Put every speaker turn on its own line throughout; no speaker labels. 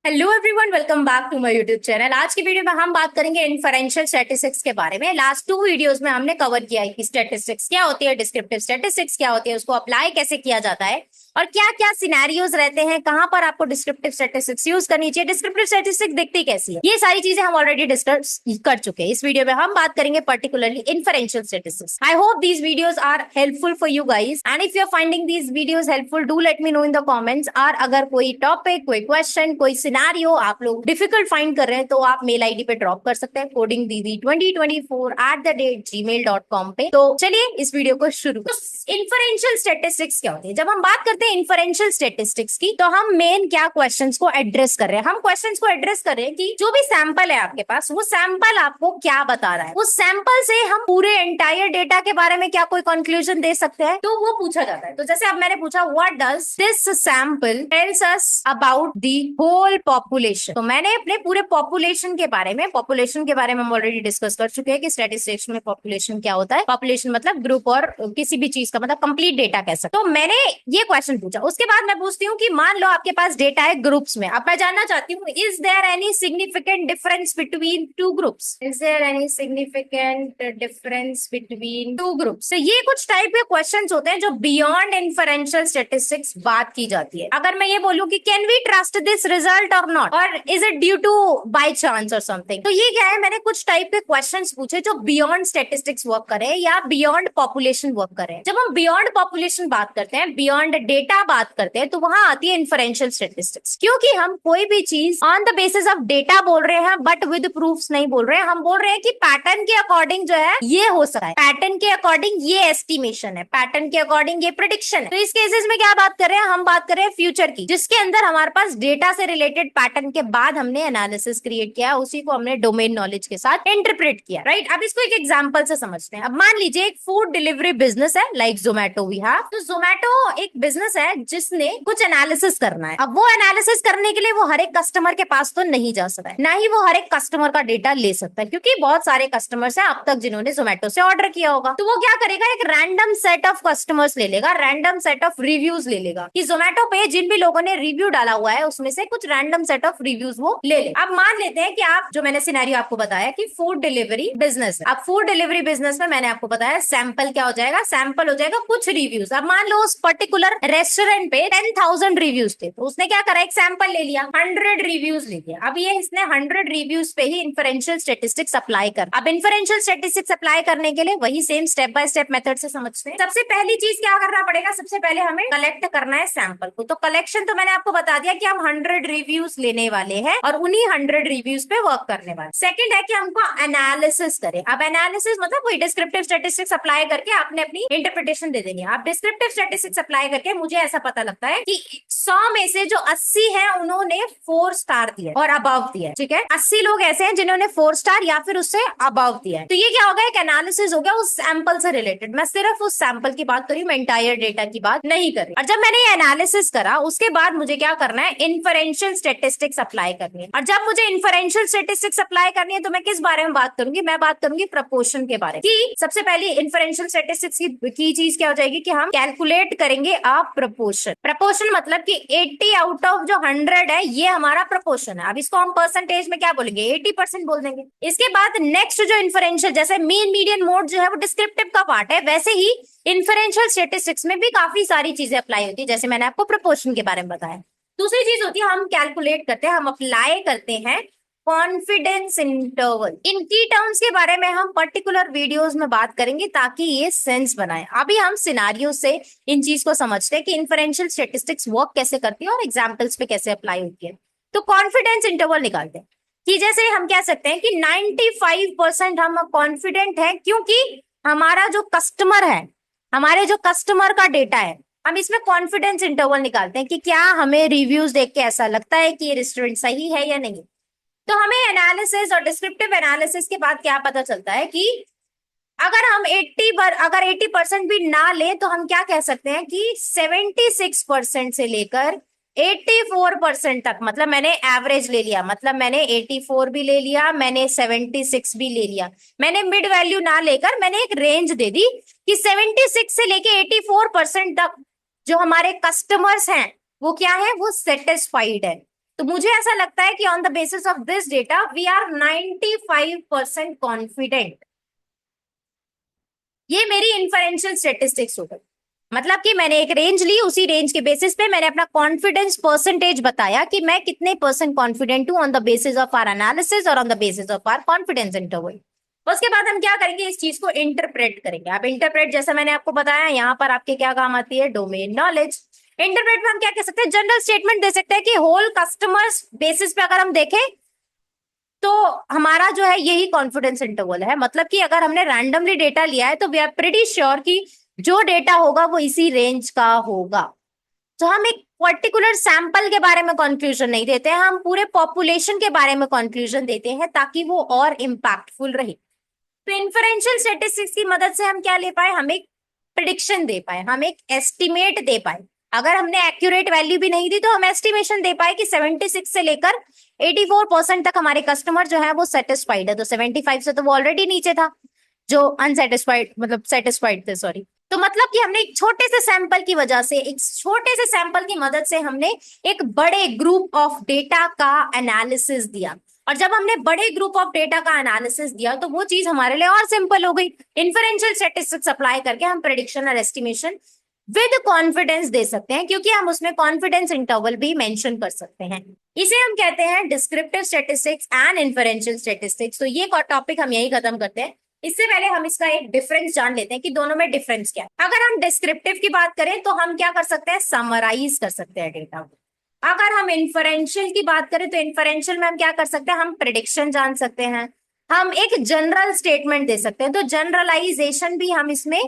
Hello everyone, welcome back to my YouTube channel. आज की video में हम बात करेंगे इन्फरेंशियल स्टैटिस्टिक्स के बारे में। लास्ट टू वीडियोस में हमने कवर किया है कि स्टैटिस्टिक्स क्या होती है, डिस्क्रिप्टिव स्टैटिस्टिक्स क्या होती है, उसको अप्लाई कैसे किया जाता है और क्या क्या सिनेरियोज रहते हैं, कहां पर आपको डिस्क्रिप्टिव स्टैटिस्टिक्स यूज करनी चाहिए, डिस्क्रिप्टिव स्टैटिस्टिक्स दिखती कैसी है, ये सारी चीजें हम ऑलरेडी डिस्कस कर चुके हैं। इस वीडियो में हम बात करेंगे particularly inferential statistics. I hope these videos are helpful for you guys and if you are finding these videos helpful do let me know in the comments. और अगर कोई टॉपिक, कोई क्वेश्चन, कोई सिनेरियो आप लोग डिफिकल्ट फाइंड कर रहे हैं तो आप मेल आईडी पे ड्रॉप कर सकते हैं codingdidi2024@gmail.com पे। तो चलिए इस वीडियो को शुरू करते हैं। इन्फरेंशियल स्टैटिस्टिक्स क्या होती है? जब हम बात करते हैं इन्फरेंशियल स्टैटिस्टिक्स की तो हम मेन क्या क्वेश्चंस को एड्रेस कर रहे हैं? हम क्वेश्चंस को एड्रेस कर रहे हैं कि जो भी सैंपल है आपके पास, वो सैंपल आपको क्या बता रहा है। उस सैंपल से हम पूरे एंटायर डेटा के बारे में क्या कोई कंक्लूजन दे सकते हैं, तो वो पूछा जाता है। तो जैसे अब मैंने पूछा what does this sample tells us about the whole population, तो मैंने अपने पूरे पॉपुलेशन के बारे में हम ऑलरेडी डिस्कस कर चुके हैं कि स्टैटिस्टिक्स में पॉपुलेशन क्या होता है। पॉपुलेशन मतलब ग्रुप और किसी भी चीज का मतलब कंप्लीट डेटा कह सकते। तो मैंने ये क्वेश्चन पूछा, उसके बाद मैं पूछती हूँ कि मान लो आपके पास डेटा है ग्रुप्स में। अब मैं जानना चाहती हूँ is there any significant difference between two groups, is there any significant difference between two groups. तो ये कुछ टाइप के क्वेश्चन होते हैं जो बियॉन्ड इन्फरेंशियल स्टैटिस्टिक्स बात की जाती है। अगर मैं ये बोलूँ कि can we trust this result or not, or is it due to by chance or something. तो ये क्या है, मैंने कुछ टाइप के क्वेश्चंस पूछे जो बियॉन्ड स्टैटिस्टिक्स वर्क करे या बियॉन्ड पॉपुलेशन वर्क करे। जब हम बियॉन्ड पॉपुलेशन बात करते हैं, बियॉन्ड डेटा बात करते हैं, तो वहां आती है इन्फरेंशियल स्टैटिस्टिक्स। क्योंकि हम कोई भी चीज on the basis of data बोल रहे हैं बट विद प्रूफ्स नहीं बोल रहे हैं। हम बोल रहे हैं कि पैटर्न के अकॉर्डिंग जो है ये हो सकता है, पैटर्न के अकॉर्डिंग ये एस्टिमेशन है, पैटर्न के अकॉर्डिंग ये प्रिडिक्शन है। तो इस केसेस में क्या बात कर रहे हैं, हम बात कर रहे हैं फ्यूचर की, जिसके अंदर हमारे पास डेटा से रिलेटेड पैटर्न के बाद हमने एनालिसिस क्रिएट किया, उसी को हमने डोमेन नॉलेज के साथ इंटरप्रेट किया। राइट, अब इसको एक एग्जांपल से समझते हैं। अब मान लीजिए एक फूड डिलीवरी बिजनेस है, लाइक जोमेटो वी हैव। तो जोमेटो एक बिजनेस है जिसने कुछ एनालिसिस करना है। अब वो एनालिसिस करने के लिए वो हर एक कस्टमर के पास तो नहीं जा सकता है, ना ही वो हर एक कस्टमर का डेटा ले सकता है, क्योंकि बहुत सारे कस्टमर्स हैं अब तक जिन्होंने जोमेटो से ऑर्डर किया होगा। तो वो क्या करेगा, एक रैंडम सेट ऑफ कस्टमर्स ले लेगा, रैंडम सेट ऑफ रिव्यूज ले लेगा कि जोमेटो पे जिन भी लोगों ने रिव्यू डाला हुआ है उसमें से कुछ रैंडम सेट ऑफ रिव्यूज वो ले ले। अब मान लेते हैं कि आप, जो मैंने सिनेरियो आपको बताया कि फूड डिलीवरी बिजनेस है। अब फूड डिलीवरी बिजनेस में मैंने आपको बताया सैंपल क्या हो जाएगा, सैंपल हो जाएगा कुछ रिव्यूज। अब मान लो उस पर्टिकुलर रेस्टोरेंट पे 10,000 रिव्यूज थे, तो उसने क्या करा, एक सैंपल ले लिया, 100 रिव्यूज ले लिया। अब ये इसने 100 रिव्यूज पे ही इन्फरेंशियल स्टैटिस्टिक्स अप्लाई कर। अब इन्फरेंशियल स्टैटिस्टिक्स अप्लाई करने के लिए वही same step by step method से समझते हैं। सबसे पहली चीज क्या करना पड़ेगा, सबसे पहले हमें कलेक्ट करना है सैंपल को। तो कलेक्शन तो मैंने आपको बता दिया कि हम 100 रिव्यूज लेने वाले हैं और उन्हीं 100 रिव्यूज पे वर्क करने वाले। सेकंड है कि हमको एनालिसिस करें। अब एनालिसिस मतलब वही डिस्क्रिप्टिव स्टैटिस्टिक्स अप्लाई करके आपने अपनी इंटरप्रिटेशन दे देनी है। आप डिस्क्रिप्टिव स्टैटिस्टिक्स अप्लाई करके मुझे ऐसा पता लगता है कि 100 में से जो 80 है उन्होंने 4 स्टार दिया और अबव दिया है। ठीक है, 80 लोग ऐसे हैं जिन्होंने 4 स्टार या फिर उससे अबव दिया है। तो ये क्या होगा, एक एनालिसिस हो गया उस सैंपल से रिलेटेड। मैं सिर्फ उस सैंपल की बात कर रही हूँ, मैं इंटायर डेटा की बात नहीं कर रही। और जब मैंने ये एनालिसिस करा उसके बाद मुझे क्या करना है, इन्फरेंशियल स्टैटिस्टिक्स अप्लाई करनी है। और जब मुझे इन्फरेंशियल स्टैटिस्टिक्स अप्लाई करनी है तो मैं किस बारे में बात करूंगी, मैं बात करूंगी प्रपोर्शन के बारे में। कि सबसे पहली इन्फरेंशियल स्टैटिस्टिक्स की चीज क्या हो जाएगी कि हम कैलकुलेट करेंगे अ प्रपोर्शन। प्रपोर्शन मतलब कि 80 आउट ऑफ जो 100 है ये हमारा प्रपोर्शन है। अब इसको हम परसेंटेज में क्या बोलेंगे, 80% बोल देंगे। इसके बाद नेक्स्ट जो इन्फरेंशियल, जैसे मीन मीडियन मोड जो है वो डिस्क्रिप्टिव का पार्ट है, वैसे ही इन्फरेंशियल स्टैटिस्टिक्स में भी काफी सारी चीजें अप्लाई होती है, जैसे मैंने आपको प्रपोर्शन के बारे में बताया। दूसरी चीज होती है हम कैलकुलेट करते हैं, हम अप्लाई करते हैं कॉन्फिडेंस इंटरवल। इन की टर्म्स के बारे में हम पर्टिकुलर वीडियोस में बात करेंगे ताकि ये सेंस बनाए। अभी हम सिनारियो से इन चीज को समझते हैं कि इन्फरेंशियल स्टैटिस्टिक्स वर्क कैसे करती है और एग्जांपल्स पे कैसे अप्लाई होती है। तो कॉन्फिडेंस इंटरवल निकालते हैं कि जैसे हम कह सकते हैं कि 95% हम कॉन्फिडेंट है क्योंकि हमारा जो कस्टमर है, हमारे जो कस्टमर का डेटा है, हम इसमें कॉन्फिडेंस इंटरवल निकालते हैं कि क्या हमें रिव्यूज देख के ऐसा लगता है कि ये रेस्टोरेंट सही है या नहीं। तो हमें एनालिसिस और डिस्क्रिप्टिव एनालिसिस के बाद क्या पता चलता है कि अगर हम 80% भी ना ले तो हम क्या कह सकते हैं कि 76% से लेकर 84% तक, मतलब मैंने एवरेज ले लिया, मतलब मैंने 84 भी ले लिया, मैंने 76 भी ले लिया, मैंने मिड वैल्यू ना लेकर मैंने एक रेंज दे दी कि 76 से लेके 84% तक जो हमारे कस्टमर्स हैं वो क्या है, वो सेटिस्फाइड है। तो मुझे ऐसा लगता है कि on the basis of this data we are 95% confident. ये मेरी इन्फरेंशियल स्टेटिस्टिक्स हो गई। मतलब कि मैंने एक रेंज ली, उसी रेंज के बेसिस पे मैंने अपना कॉन्फिडेंस परसेंटेज बताया कि मैं कितने परसेंट कॉन्फिडेंट हूं on the basis of our analysis और on the basis of our confidence interval. उसके बाद हम क्या करेंगे, इस चीज को इंटरप्रेट करेंगे। अब इंटरप्रेट जैसा मैंने आपको बताया, यहाँ पर आपके क्या काम आती है, डोमेन नॉलेज। इंटरप्रेट में हम क्या कह सकते हैं, जनरल स्टेटमेंट दे सकते हैं कि होल कस्टमर्स बेसिस पे अगर हम देखें तो हमारा जो है यही कॉन्फिडेंस इंटरवल है। मतलब कि अगर हमने रैंडमली डेटा लिया है तो वी आर प्रीटी श्योर कि जो डेटा होगा वो इसी रेंज का होगा। तो हम एक पर्टिकुलर सैंपल के बारे में कंक्लूजन नहीं देते हैं, हम पूरे पॉपुलेशन के बारे में कंक्लूजन देते हैं ताकि वो और इम्पैक्टफुल रहे। तो इन्फरेंशियल स्टेटिस्टिक्स की मदद से हम क्या ले पाए, हम एक प्रिडिक्शन दे पाए, हम एक एस्टिमेट दे पाए। अगर हमने एक्यूरेट वैल्यू भी नहीं दी तो हम एस्टिमेशन दे पाए कि 76 से लेकर 84% तक हमारे कस्टमर जो है वो सेटिस्फाइड है। तो 75 से तो वो ऑलरेडी नीचे था, जो अनसेटिस्फाइड मतलब सेटिस्फाइड थे, सॉरी। तो मतलब कि हमने एक छोटे से सैंपल की वजह से, एक छोटे से सैंपल की मदद से हमने एक बड़े ग्रुप ऑफ डेटा का एनालिसिस दिया। और जब हमने बड़े ग्रुप ऑफ डेटा का एनालिसिस दिया तो वो चीज हमारे लिए और सिंपल हो गई। इन्फरेंशियल स्टैटिस्टिक्स अप्लाई करके हम प्रेडिक्शन और एस्टिमेशन विद कॉन्फिडेंस दे सकते हैं, क्योंकि हम उसमें कॉन्फिडेंस इंटरवल भी मेंशन कर सकते हैं। इसे हम कहते हैं descriptive statistics and inferential statistics. तो ये टॉपिक हम यही खत्म करते हैं। इससे पहले हम इसका एक डिफरेंस जान लेते हैं कि दोनों में डिफरेंस क्या है। अगर हम डिस्क्रिप्टिव की बात करें तो हम क्या कर सकते हैं, समराइज कर सकते हैं डेटा को। अगर हम इन्फरेंशियल की बात करें तो इन्फरेंशियल में हम क्या कर सकते हैं, हम प्रिडिक्शन जान सकते हैं, हम एक जनरल स्टेटमेंट दे सकते हैं। तो जनरलाइजेशन भी हम इसमें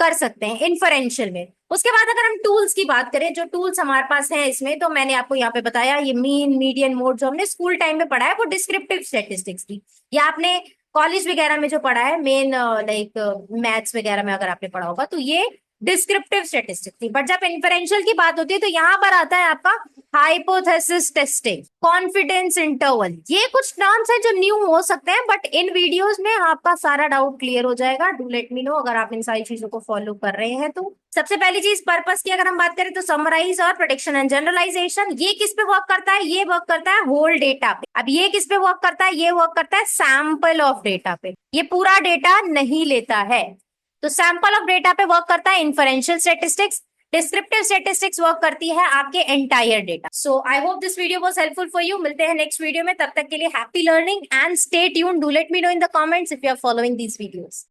कर सकते हैं इन्फरेंशियल में। उसके बाद अगर हम टूल्स की बात करें, जो टूल्स हमारे पास हैं इसमें, तो मैंने आपको यहाँ पे बताया, ये मीन, मीडियन, मोड जो हमने स्कूल टाइम में पढ़ा है वो डिस्क्रिप्टिव स्टैटिस्टिक्स की, या आपने कॉलेज वगैरह में जो पढ़ा है मेन लाइक मैथ्स वगैरह में अगर आपने पढ़ा होगा तो ये डिस्क्रिप्टिव स्टैटिस्टिक्स थी। बट जब इन्फरेंशियल की बात होती है तो यहाँ पर आता है आपका हाइपोथेसिस टेस्टिंग, कॉन्फिडेंस इंटरवल। ये कुछ टर्म्स है जो न्यू हो सकते हैं, बट इन वीडियोस में आपका सारा डाउट क्लियर हो जाएगा। डू लेट मी नो अगर आप इन सारी चीजों को फॉलो कर रहे हैं तो। सबसे पहली चीज पर्पस की अगर हम बात करें तो समराइज और प्रेडिक्शन एंड जनरलाइजेशन। ये किस पे वर्क करता है, ये वर्क करता है होल डेटा पे। अब ये किस पे वर्क करता है, ये वर्क करता है सैंपल ऑफ डेटा पे। ये पूरा डेटा नहीं लेता है। तो सैंपल ऑफ डेटा पे वर्क करता है inferential statistics, descriptive statistics work करती है आपके entire data. So I hope this video was helpful for you. मिलते हैं नेक्स्ट वीडियो में, तब तक के लिए happy learning and stay tuned. Do let me know in the comments if you are following these videos.